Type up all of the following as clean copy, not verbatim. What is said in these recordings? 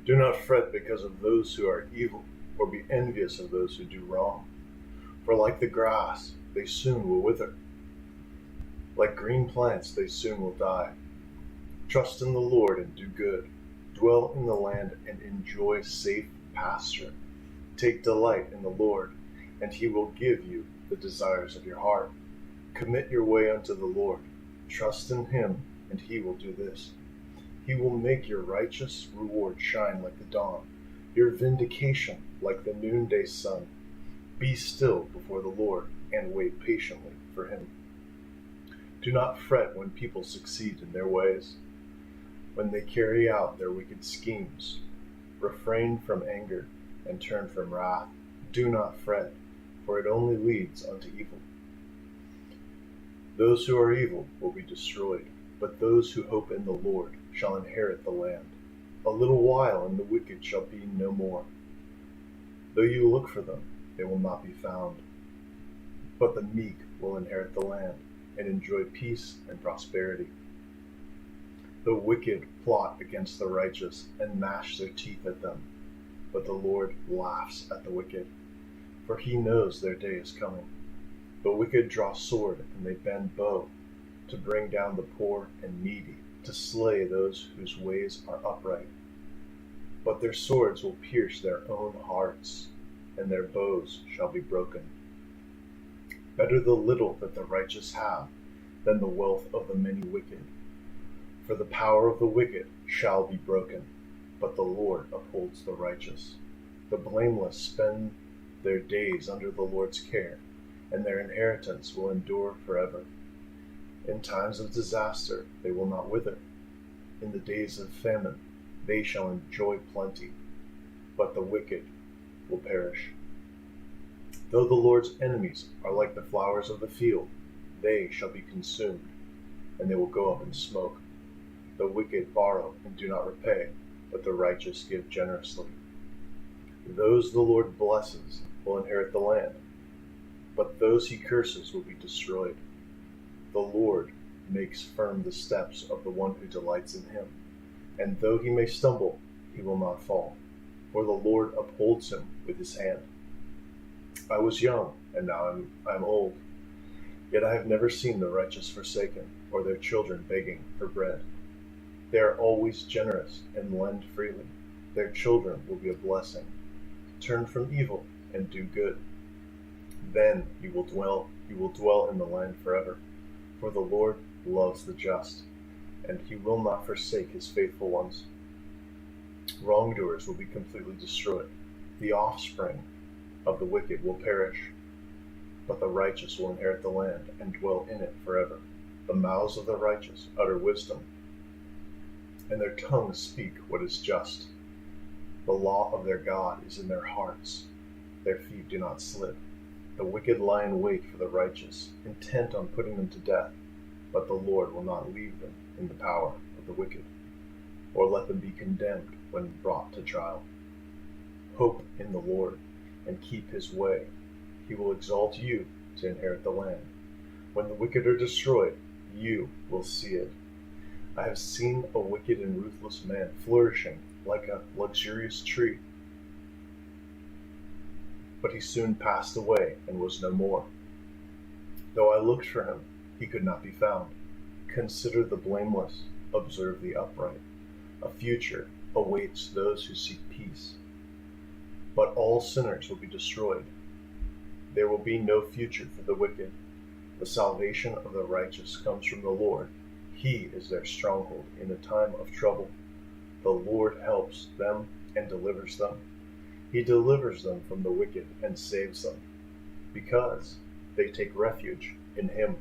Do not fret because of those who are evil, or be envious of those who do wrong. For like the grass, they soon will wither. Like green plants, they soon will die. Trust in the Lord and do good. Dwell in the land and enjoy safe pasture. Take delight in the Lord, and he will give you the desires of your heart. Commit your way unto the Lord. Trust in him, and he will do this. He will make your righteous reward shine like the dawn, your vindication like the noonday sun. Be still before the Lord, and wait patiently for him. Do not fret when people succeed in their ways, when they carry out their wicked schemes. Refrain from anger and turn from wrath. Do not fret, for it only leads unto evil. Those who are evil will be destroyed, but those who hope in the Lord shall inherit the land. A little while, and the wicked shall be no more. Though you look for them, they will not be found. But the meek will inherit the land, and enjoy peace and prosperity. The wicked plot against the righteous, and gnash their teeth at them. But the Lord laughs at the wicked, for he knows their day is coming. The wicked draw sword, and they bend bow, to bring down the poor and needy, to slay those whose ways are upright. But their swords will pierce their own hearts, and their bows shall be broken. Better the little that the righteous have, than the wealth of the many wicked. For the power of the wicked shall be broken, but the Lord upholds the righteous. The blameless spend their days under the Lord's care, and their inheritance will endure forever. In times of disaster they will not wither. In the days of famine they shall enjoy plenty, but the wicked will perish. Though the Lord's enemies are like the flowers of the field, they shall be consumed, and they will go up in smoke. The wicked borrow and do not repay, but the righteous give generously. Those the Lord blesses will inherit the land, but those he curses will be destroyed. The Lord makes firm the steps of the one who delights in him, and though he may stumble, he will not fall, for the Lord upholds him with his hand. I was young, and now I am old, yet I have never seen the righteous forsaken, or their children begging for bread. They are always generous and lend freely. Their children will be a blessing. Turn from evil and do good. Then you will dwell in the land forever. For the Lord loves the just, and he will not forsake his faithful ones. Wrongdoers will be completely destroyed. The offspring of the wicked will perish, but the righteous will inherit the land and dwell in it forever. The mouths of the righteous utter wisdom, and their tongues speak what is just. The law of their God is in their hearts. Their feet do not slip. The wicked lie in wait for the righteous, intent on putting them to death, but the Lord will not leave them in the power of the wicked, or let them be condemned when brought to trial. Hope in the Lord, and keep his way. He will exalt you to inherit the land. When the wicked are destroyed, you will see it. I have seen a wicked and ruthless man flourishing like a luxurious tree, but he soon passed away and was no more. Though I looked for him, he could not be found. Consider the blameless, observe the upright. A future awaits those who seek peace, but all sinners will be destroyed. There will be no future for the wicked. The salvation of the righteous comes from the Lord. He is their stronghold in a time of trouble. The Lord helps them and delivers them. He delivers them from the wicked and saves them, because they take refuge in him.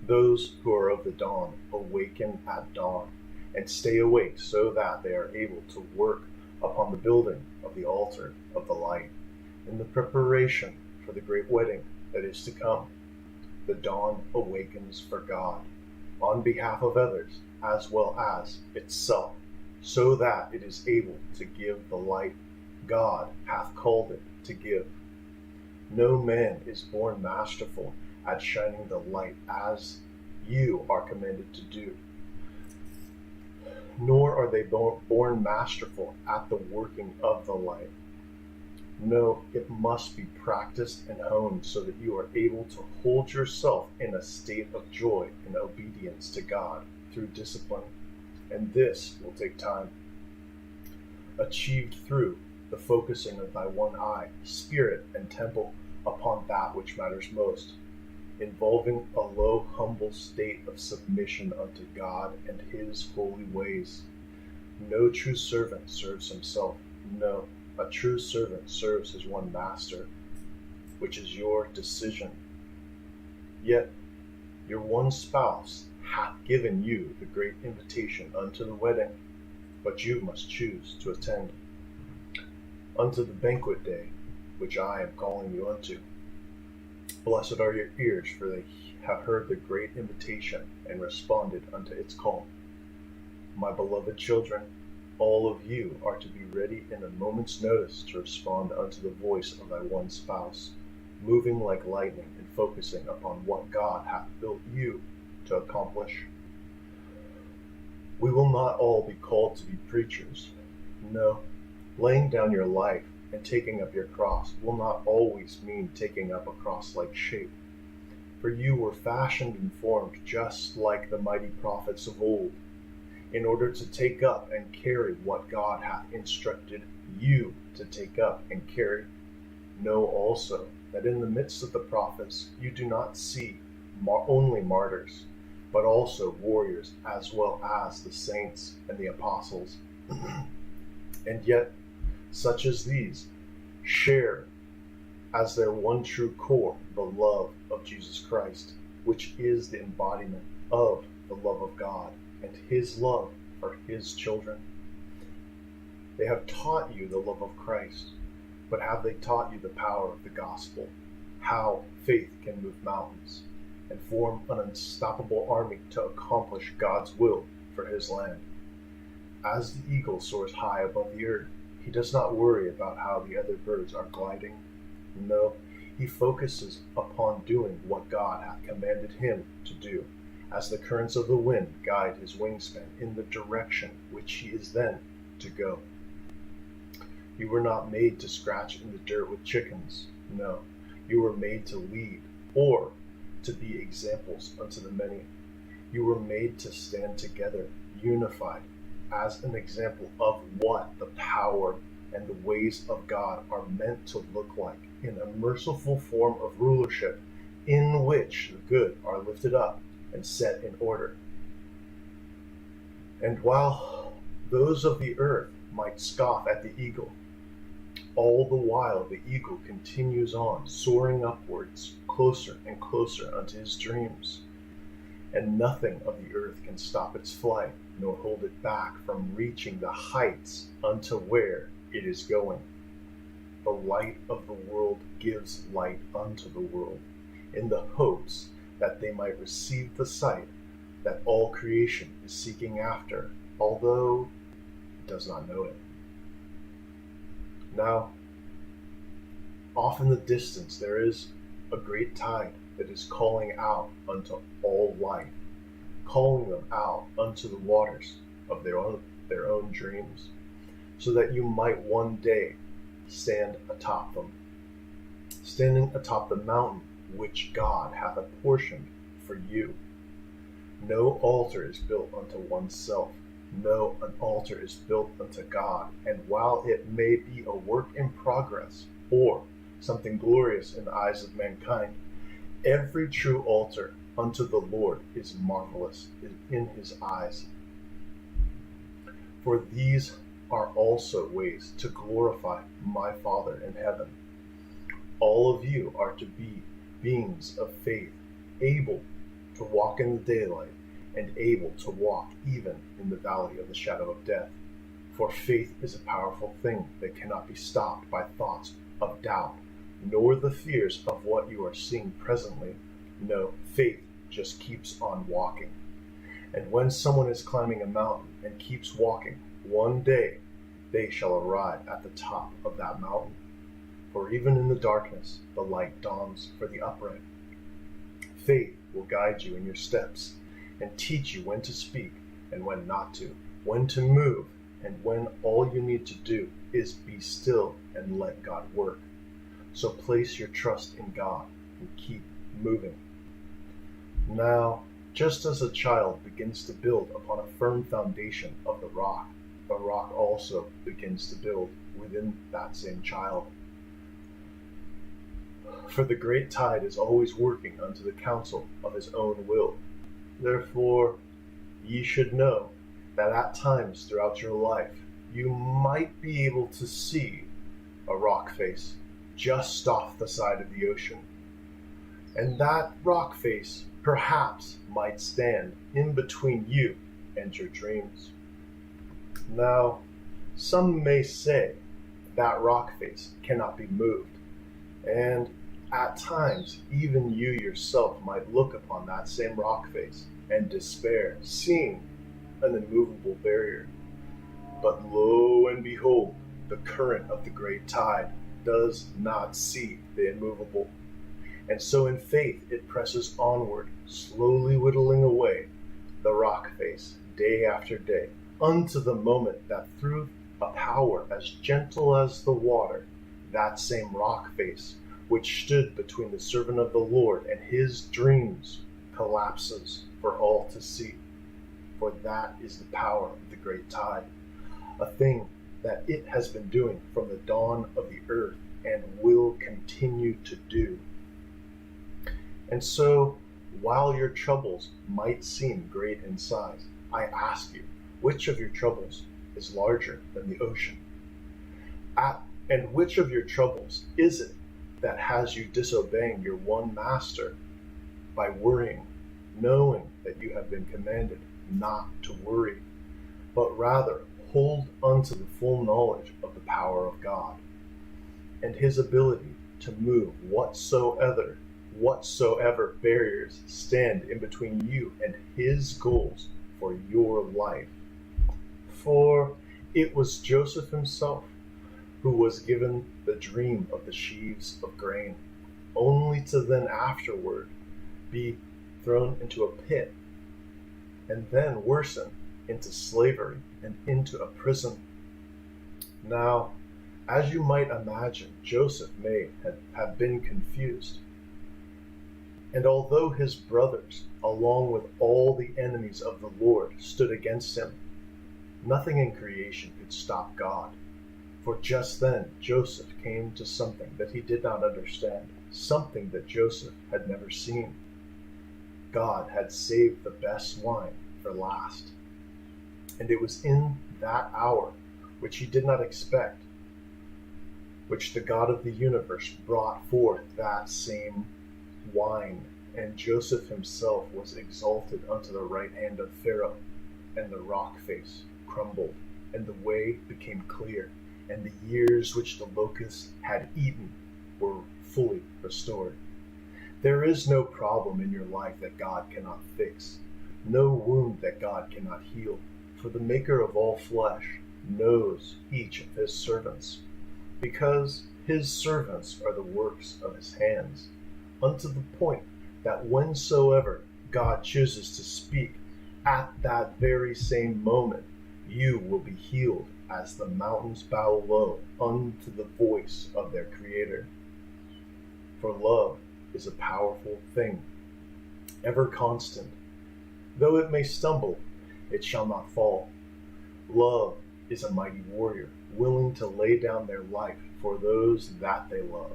Those who are of the dawn awaken at dawn, and stay awake so that they are able to work upon the building of the altar of the light, in the preparation for the great wedding that is to come. The dawn awakens for God, on behalf of others as well as itself, so that it is able to give the light God hath called it to give. No man is born masterful at shining the light as you are commanded to do. nor are they born masterful at the working of the light. No, it must be practiced and honed so that you are able to hold yourself in a state of joy and obedience to God through discipline, and this will take time. Achieved through the focusing of thy one eye, spirit, and temple upon that which matters most, involving a low, humble state of submission unto God and his holy ways. No true servant serves himself. No, a true servant serves his one master, which is your decision. Yet your one spouse hath given you the great invitation unto the wedding, but you must choose to attend unto the banquet day, which I am calling you unto. Blessed are your ears, for they have heard the great invitation and responded unto its call. My beloved children, all of you are to be ready in a moment's notice to respond unto the voice of thy one spouse, moving like lightning and focusing upon what God hath built you to accomplish. We will not all be called to be preachers. No, laying down your life and taking up your cross will not always mean taking up a cross-like shape. For you were fashioned and formed just like the mighty prophets of old, in order to take up and carry what God hath instructed you to take up and carry. Know also that in the midst of the prophets you do not see only martyrs, but also warriors, as well as the saints and the apostles. And yet, such as these share as their one true core the love of Jesus Christ, which is the embodiment of the love of God and his love for his children. They have taught you the love of Christ, but have they taught you the power of the gospel, how faith can move mountains and form an unstoppable army to accomplish God's will for his land? As the eagle soars high above the earth, he does not worry about how the other birds are gliding. No, he focuses upon doing what God hath commanded him to do, as the currents of the wind guide his wingspan in the direction which he is then to go. You were not made to scratch in the dirt with chickens. No, you were made to lead, or to be examples unto the many. You were made to stand together, unified, as an example of what the power and the ways of God are meant to look like in a merciful form of rulership in which the good are lifted up and set in order. And while those of the earth might scoff at the eagle, all the while the eagle continues on, soaring upwards, closer and closer unto his dreams. And nothing of the earth can stop its flight, nor hold it back from reaching the heights unto where it is going. The light of the world gives light unto the world, in the hopes that they might receive the sight that all creation is seeking after, although it does not know it. Now, off in the distance there is a great tide that is calling out unto all life, calling them out unto the waters of their own dreams, so that you might one day stand atop them, standing atop the mountain which God hath apportioned for you. No altar is built unto oneself. No, an altar is built unto God, and while it may be a work in progress, or something glorious in the eyes of mankind, every true altar unto the Lord is marvelous in his eyes. For these are also ways to glorify my Father in heaven. All of you are to be beings of faith, able to walk in the daylight, and able to walk even in the valley of the shadow of death. For faith is a powerful thing that cannot be stopped by thoughts of doubt, nor the fears of what you are seeing presently. No, faith just keeps on walking. And when someone is climbing a mountain and keeps walking, one day they shall arrive at the top of that mountain. For even in the darkness, the light dawns for the upright. Faith will guide you in your steps and teach you when to speak and when not to, when to move, and when all you need to do is be still and let God work. So place your trust in God and keep moving. Now, just as a child begins to build upon a firm foundation of the rock also begins to build within that same child. For the great tide is always working unto the counsel of his own will. Therefore, ye should know that at times throughout your life you might be able to see a rock face just off the side of the ocean. And that rock face perhaps might stand in between you and your dreams. Now, some may say that rock face cannot be moved, and at times even you yourself might look upon that same rock face and despair, seeing an immovable barrier. But lo and behold, the current of the great tide does not see the immovable. And so in faith it presses onward, slowly whittling away the rock face day after day, unto the moment that through a power as gentle as the water, that same rock face, which stood between the servant of the Lord and his dreams, collapses for all to see. For that is the power of the great tide, a thing that it has been doing from the dawn of the earth and will continue to do. And so, while your troubles might seem great in size, I ask you, which of your troubles is larger than the ocean? And which of your troubles is it that has you disobeying your one master by worrying, knowing that you have been commanded not to worry, but rather hold unto the full knowledge of the power of God and his ability to move whatsoever barriers stand in between you and his goals for your life. For it was Joseph himself who was given the dream of the sheaves of grain, only to then afterward be thrown into a pit, and then worsen into slavery and into a prison. Now, as you might imagine, Joseph may have been confused. And although his brothers, along with all the enemies of the Lord, stood against him, nothing in creation could stop God. For just then Joseph came to something that he did not understand, something that Joseph had never seen. God had saved the best wine for last. And it was in that hour, which he did not expect, which the God of the universe brought forth that same wine, and Joseph himself was exalted unto the right hand of Pharaoh, and the rock face crumbled, and the way became clear, and the years which the locusts had eaten were fully restored. There is no problem in your life that God cannot fix, no wound that God cannot heal, for the Maker of all flesh knows each of his servants, because his servants are the works of his hands, unto the point that whensoever God chooses to speak, at that very same moment you will be healed as the mountains bow low unto the voice of their Creator. For love is a powerful thing, ever constant. Though it may stumble, it shall not fall. Love is a mighty warrior, willing to lay down their life for those that they love.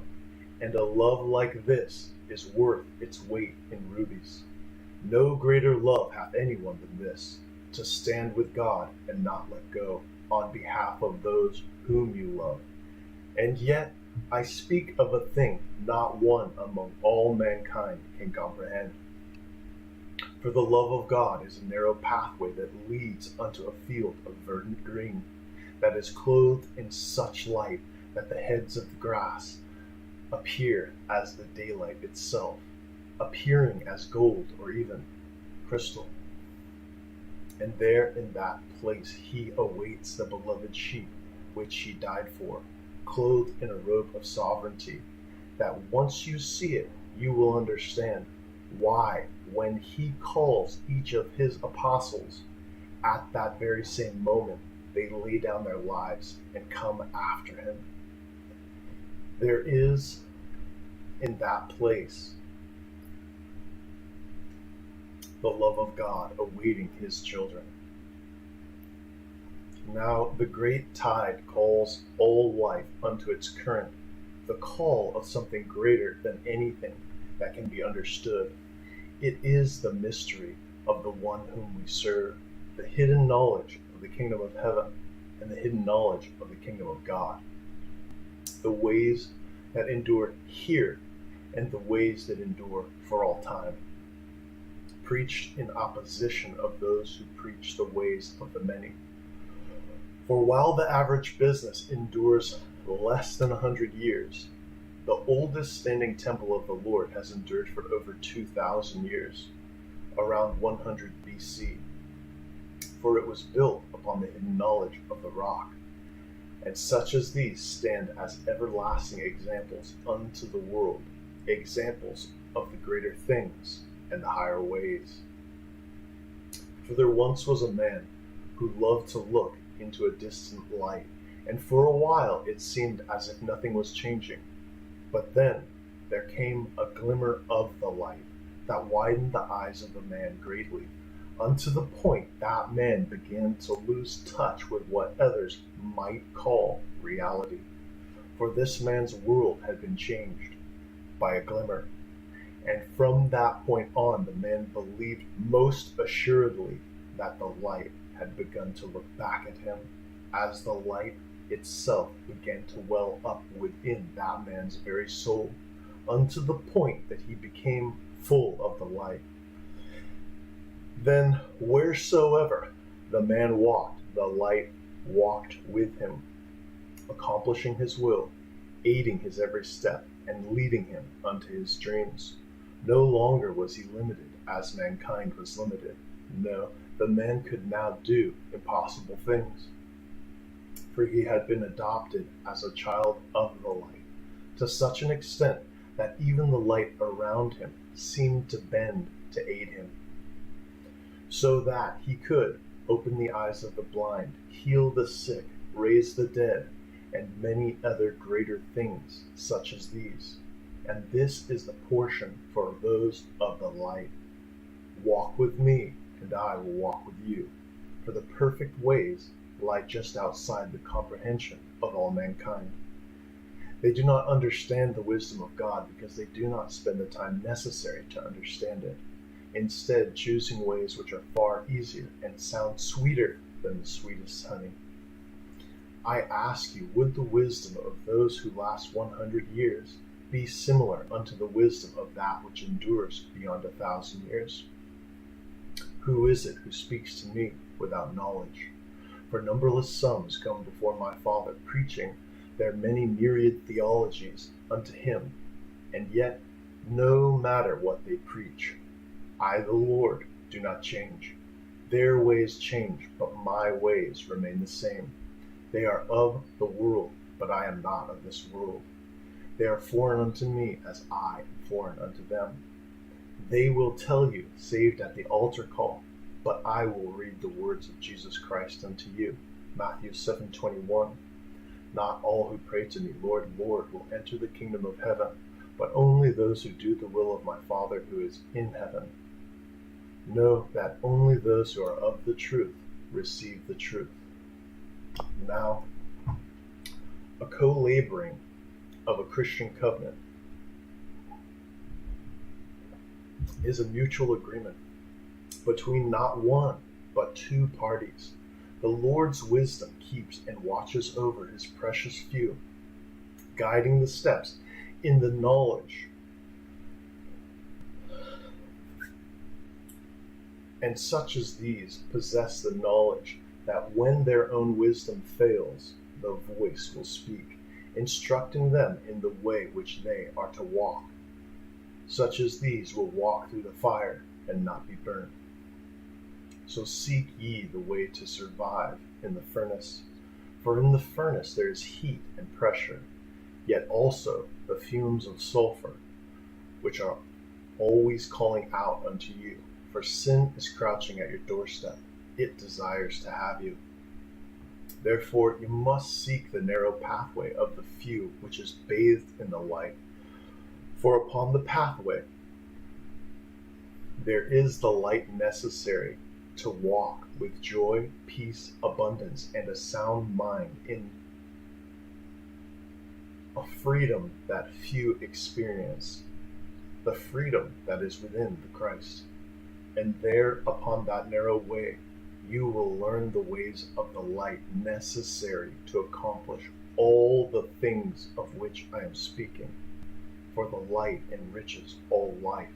And a love like this is worth its weight in rubies. No greater love hath anyone than this, to stand with God and not let go, on behalf of those whom you love. And yet I speak of a thing not one among all mankind can comprehend. For the love of God is a narrow pathway that leads unto a field of verdant green, that is clothed in such light that the heads of the grass appear as the daylight itself, appearing as gold or even crystal. And there in that place he awaits the beloved sheep which he died for, clothed in a robe of sovereignty, that once you see it, you will understand why, when he calls each of his apostles At that very same moment, they lay down their lives and come after him. There is, in that place, the love of God awaiting his children. Now the great tide calls all life unto its current, the call of something greater than anything that can be understood. It is the mystery of the one whom we serve, the hidden knowledge of the kingdom of heaven and the hidden knowledge of the kingdom of God. The ways that endure here and the ways that endure for all time, preached in opposition of those who preach the ways of the many. For while the average business endures less than 100 years, the oldest standing temple of the Lord has endured for over 2,000 years, around 100 BC. For it was built upon the hidden knowledge of the rock, and such as these stand as everlasting examples unto the world, examples of the greater things and the higher ways. For there once was a man who loved to look into a distant light, and for a while it seemed as if nothing was changing. But then there came a glimmer of the light that widened the eyes of the man greatly, unto the point that man began to lose touch with what others might call reality. For this man's world had been changed by a glimmer, and from that point on the man believed most assuredly that the light had begun to look back at him, as the light itself began to well up within that man's very soul, unto the point that he became full of the light. Then wheresoever the man walked, the light walked with him, accomplishing his will, aiding his every step, and leading him unto his dreams. No longer was he limited as mankind was limited. No, the man could now do impossible things, for he had been adopted as a child of the light, to such an extent that even the light around him seemed to bend to aid him, so that he could open the eyes of the blind, heal the sick, raise the dead, and many other greater things such as these. And this is the portion for those of the light. Walk with me, and I will walk with you. For the perfect ways lie just outside the comprehension of all mankind. They do not understand the wisdom of God because they do not spend the time necessary to understand it, instead choosing ways which are far easier and sound sweeter than the sweetest honey. I ask you, would the wisdom of those who last 100 years be similar unto the wisdom of that which endures beyond 1,000 years? Who is it who speaks to me without knowledge? For numberless sums come before my Father, preaching their many myriad theologies unto him, and yet no matter what they preach, I, the Lord, do not change. Their ways change, but my ways remain the same. They are of the world, but I am not of this world. They are foreign unto me, as I am foreign unto them. They will tell you, saved at the altar call, but I will read the words of Jesus Christ unto you. Matthew 7:21. Not all who pray to me, Lord, Lord, will enter the kingdom of heaven, but only those who do the will of my Father who is in heaven. Know that only those who are of the truth receive the truth. Now, a co-laboring of a Christian covenant is a mutual agreement between not one, but two parties. The Lord's wisdom keeps and watches over his precious few, guiding the steps in the knowledge and such as these possess the knowledge that when their own wisdom fails, the voice will speak, instructing them in the way which they are to walk. Such as these will walk through the fire and not be burned. So seek ye the way to survive in the furnace. For in the furnace there is heat and pressure, yet also the fumes of sulfur, which are always calling out unto you. For sin is crouching at your doorstep. it desires to have you. Therefore, you must seek the narrow pathway of the few, which is bathed in the light. For upon the pathway there is the light necessary to walk with joy, peace, abundance, and a sound mind in a freedom that few experience, the freedom that is within the Christ. And there, upon that narrow way, you will learn the ways of the light necessary to accomplish all the things of which I am speaking. For the light enriches all life,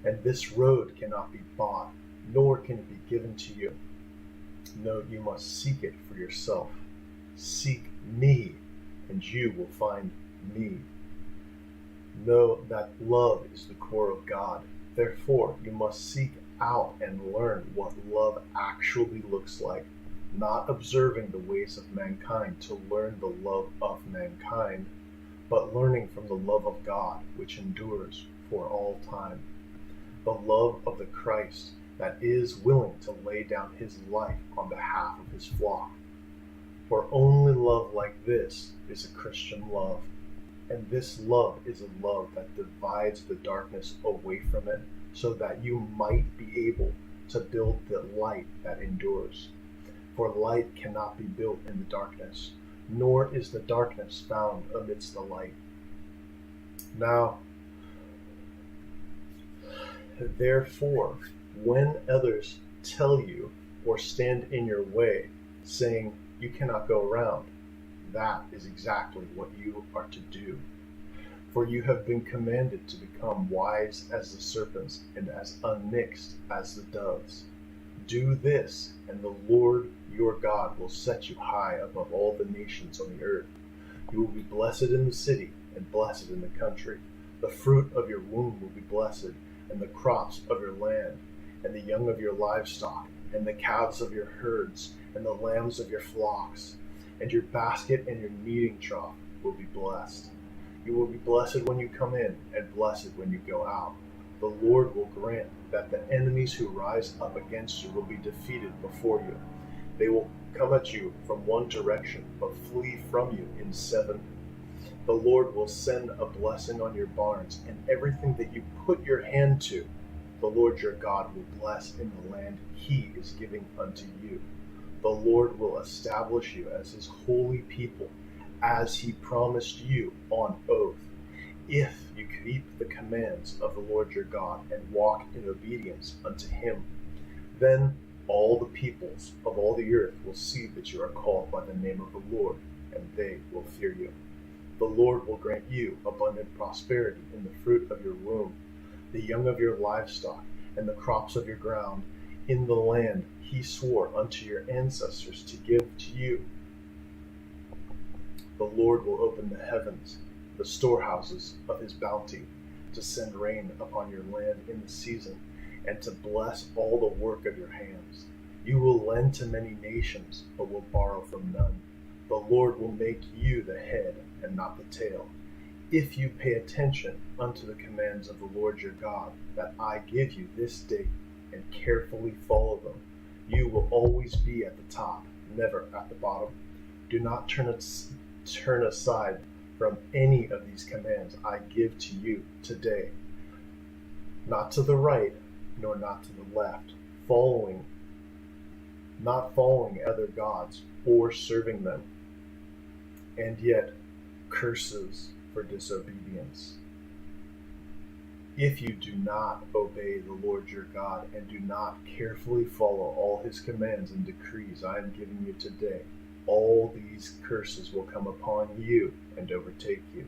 and this road cannot be bought, nor can it be given to you. No, you must seek it for yourself. Seek me, and you will find me. Know that love is the core of God. Therefore, you must seek out and learn what love actually looks like, not observing the ways of mankind to learn the love of mankind, but learning from the love of God, which endures for all time. The love of the Christ that is willing to lay down his life on behalf of his flock. For only love like this is a Christian love. And this love is a love that divides the darkness away from it, so that you might be able to build the light that endures. For light cannot be built in the darkness, nor is the darkness found amidst the light. Now, therefore, when others tell you or stand in your way, saying you cannot go around, that is exactly what you are to do. For you have been commanded to become wise as the serpents and as unmixed as the doves. Do this, and the Lord your God will set you high above all the nations on the earth. You will be blessed in the city and blessed in the country. The fruit of your womb will be blessed, and the crops of your land, and the young of your livestock, and the calves of your herds, and the lambs of your flocks. And your basket and your kneading trough will be blessed. You will be blessed when you come in, and blessed when you go out. The Lord will grant that the enemies who rise up against you will be defeated before you. They will come at you from one direction, but flee from you in seven. The Lord will send a blessing on your barns, and everything that you put your hand to, the Lord your God will bless in the land he is giving unto you. The Lord will establish you as his holy people, as he promised you on oath, if you keep the commands of the Lord your God and walk in obedience unto him. Then all the peoples of all the earth will see that you are called by the name of the Lord, and they will fear you. The Lord will grant you abundant prosperity in the fruit of your womb, the young of your livestock, and the crops of your ground, in the land he swore unto your ancestors to give to you. The Lord will open the heavens, the storehouses of his bounty, to send rain upon your land in the season, and to bless all the work of your hands. You will lend to many nations, but will borrow from none. The Lord will make you the head and not the tail, if you pay attention unto the commands of the Lord your God that I give you this day, and carefully follow them. You will always be at the top, never at the bottom. Do not turn aside from any of these commands I give to you today, not to the right, nor not to the left, not following other gods or serving them, and yet curses for disobedience. If you do not obey the Lord your God and do not carefully follow all his commands and decrees I am giving you today, all these curses will come upon you and overtake you.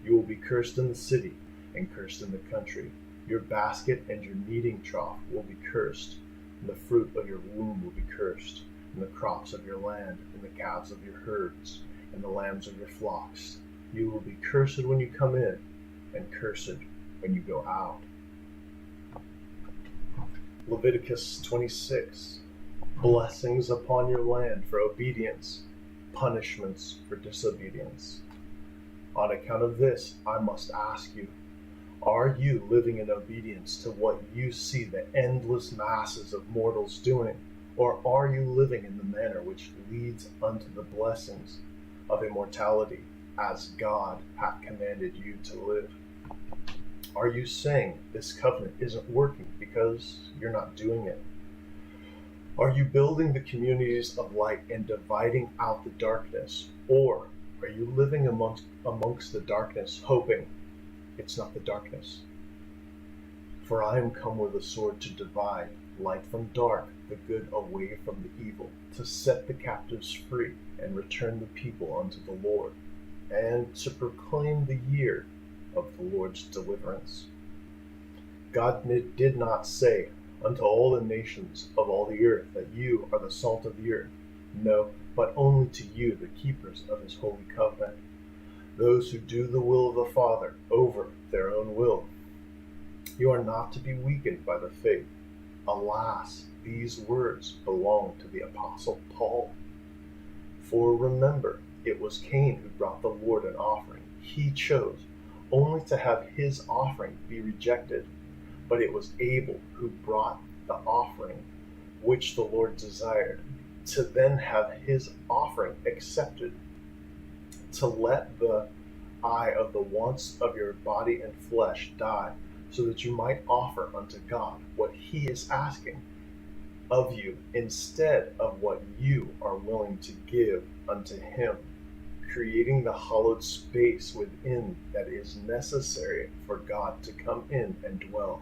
You will be cursed in the city and cursed in the country. Your basket and your kneading trough will be cursed, and the fruit of your womb will be cursed, and the crops of your land, and the calves of your herds, and the lambs of your flocks. You will be cursed when you come in, and cursed when you go out. Leviticus 26. Blessings upon your land for obedience, punishments for disobedience. On account of this, I must ask you, are you living in obedience to what you see the endless masses of mortals doing, Or are you living in the manner which leads unto the blessings of immortality, as God hath commanded you to live? Are you saying this covenant isn't working because you're not doing it? Are you building the communities of light and dividing out the darkness? Or are you living amongst the darkness, hoping it's not the darkness? For I am come with a sword to divide light from dark, the good away from the evil, to set the captives free and return the people unto the Lord, and to proclaim the year of the Lord's deliverance. God did not say unto all the nations of all the earth that you are the salt of the earth. No, but only to you, the keepers of his holy covenant, those who do the will of the Father over their own will. You are not to be weakened by the faith. Alas, these words belong to the Apostle Paul. For remember, it was Cain who brought the Lord an offering. He chose only to have his offering be rejected, but it was Abel who brought the offering which the Lord desired, to then have his offering accepted, to let the eye of the wants of your body and flesh die, so that you might offer unto God what he is asking of you, instead of what you are willing to give unto him, creating the hollowed space within that is necessary for God to come in and dwell.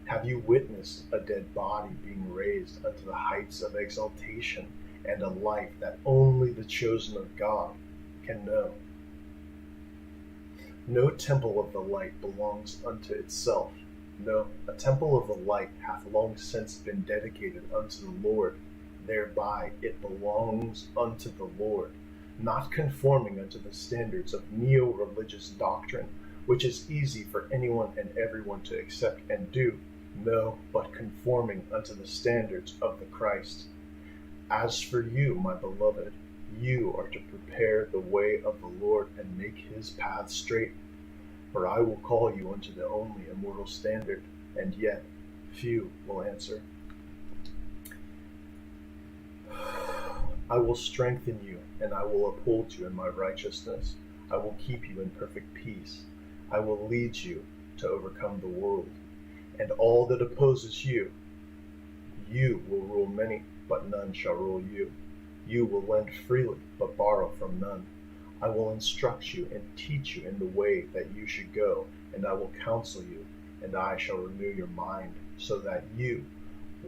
Have you witnessed a dead body being raised unto the heights of exaltation, and a life that only the chosen of God can know? No temple of the light belongs unto itself. No, a temple of the light hath long since been dedicated unto the Lord. Thereby it belongs unto the Lord, not conforming unto the standards of neo-religious doctrine, which is easy for anyone and everyone to accept and do. No, but conforming unto the standards of the Christ. As for you, my beloved, you are to prepare the way of the Lord and make his path straight. For I will call you unto the only immortal standard, and yet few will answer. I will strengthen you, and I will uphold you in my righteousness. I will keep you in perfect peace. I will lead you to overcome the world. And all that opposes you, you will rule many, but none shall rule you. You will lend freely, but borrow from none. I will instruct you and teach you in the way that you should go, and I will counsel you, and I shall renew your mind, so that you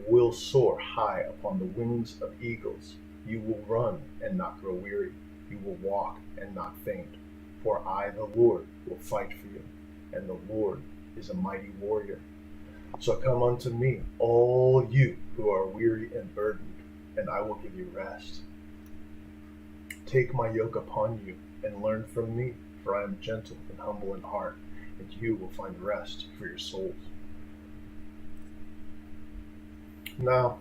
will soar high upon the wings of eagles. You will run and not grow weary. You will walk and not faint. For I, the Lord, will fight for you, and the Lord is a mighty warrior. So come unto me, all you who are weary and burdened, and I will give you rest. Take my yoke upon you and learn from me, for I am gentle and humble in heart, and you will find rest for your souls. Now,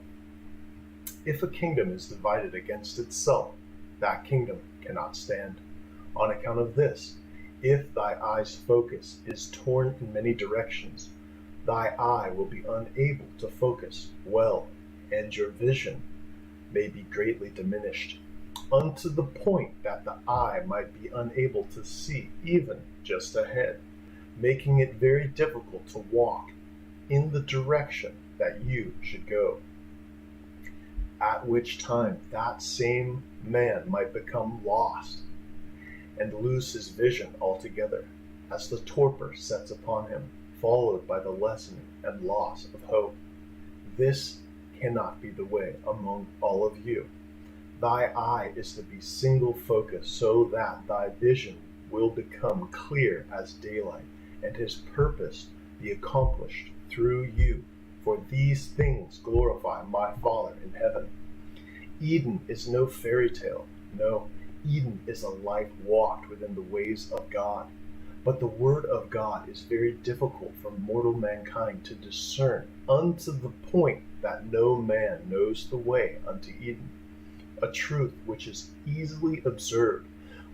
if a kingdom is divided against itself, that kingdom cannot stand. On account of this, if thy eye's focus is torn in many directions, thy eye will be unable to focus well, and your vision may be greatly diminished, unto the point that the eye might be unable to see even just ahead, making it very difficult to walk in the direction that you should go. At which time that same man might become lost and lose his vision altogether, as the torpor sets upon him, followed by the lessening and loss of hope. This cannot be the way among all of you. Thy eye is to be single focused, so that thy vision will become clear as daylight, and his purpose be accomplished through you. For these things glorify my Father in heaven. Eden is no fairy tale. No, Eden is a life walked within the ways of God. But the word of God is very difficult for mortal mankind to discern, unto the point that no man knows the way unto Eden. A truth which is easily observed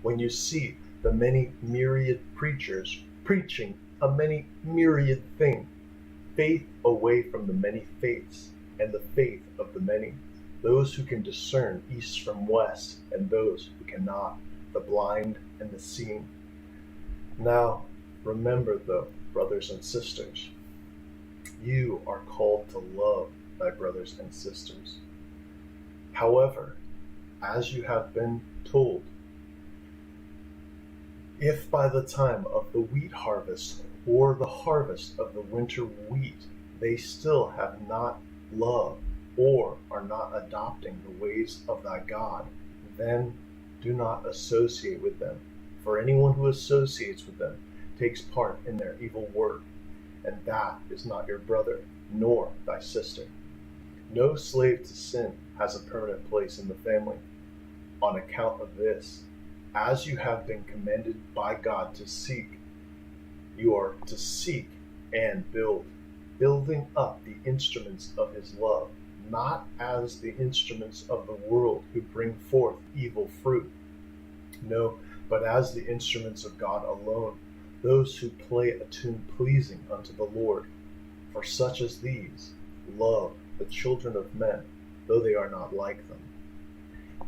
when you see the many myriad preachers preaching a many myriad thing, faith away from the many faiths, and the faith of the many. those who can discern east from west, and those who cannot, the blind and the seeing. Now, remember though, brothers and sisters, you are called to love thy brothers and sisters. However, as you have been told, if by the time of the wheat harvest or the harvest of the winter wheat they still have not love or are not adopting the ways of thy God, then do not associate with them. For anyone who associates with them takes part in their evil work, and that is not your brother, nor thy sister. No slave to sin has a permanent place in the family. On account of this, as you have been commanded by God to seek, you are to seek and building up the instruments of his love, not as the instruments of the world who bring forth evil fruit. No, but as the instruments of God alone, those who play a tune pleasing unto the Lord. For such as these love the children of men, though they are not like them,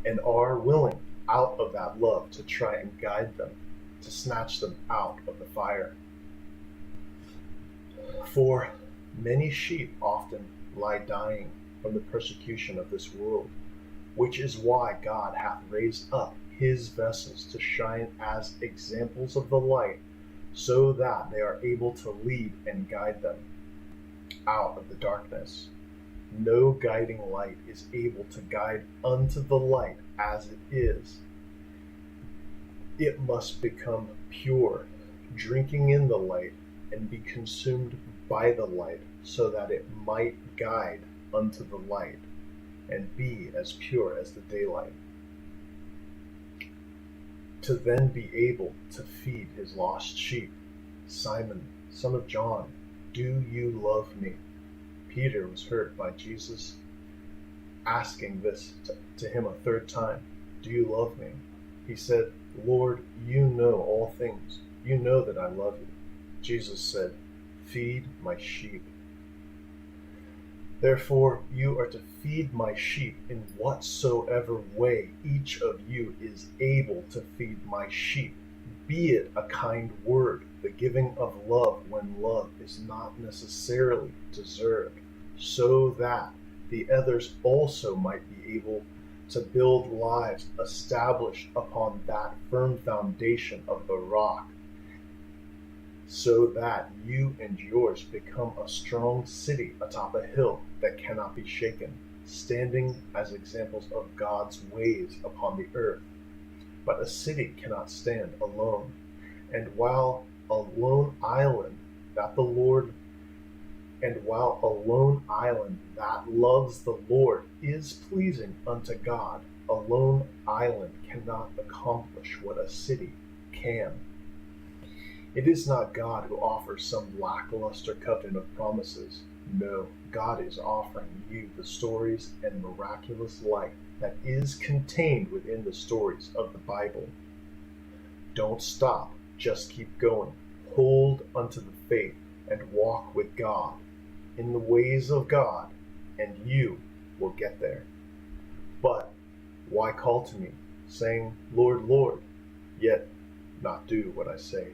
and are willing out of that love to try and guide them, to snatch them out of the fire. For many sheep often lie dying from the persecution of this world, which is why God hath raised up his vessels to shine as examples of the light, so that they are able to lead and guide them out of the darkness. No guiding light is able to guide unto the light as it is. It must become pure, drinking in the light, and be consumed by the light, so that it might guide unto the light, and be as pure as the daylight, to then be able to feed his lost sheep. Simon, son of John, do you love me? Peter was hurt by Jesus asking this to him a third time. Do you love me? He said, Lord, you know all things. You know that I love you. Jesus said, feed my sheep. Therefore, you are to feed my sheep in whatsoever way each of you is able to feed my sheep, be it a kind word, the giving of love when love is not necessarily deserved, so that the others also might be able to build lives established upon that firm foundation of the rock, so that you and yours become a strong city atop a hill that cannot be shaken, standing as examples of God's ways upon the earth. But a city cannot stand alone, and while a lone island that loves the Lord is pleasing unto God, a lone island cannot accomplish what a city can. It is not God who offers some lackluster covenant of promises. No, God is offering you the stories and miraculous light that is contained within the stories of the Bible. Don't stop, just keep going. Hold unto the faith and walk with God in the ways of God, and you will get there. But why call to me, saying, Lord, Lord, yet not do what I say?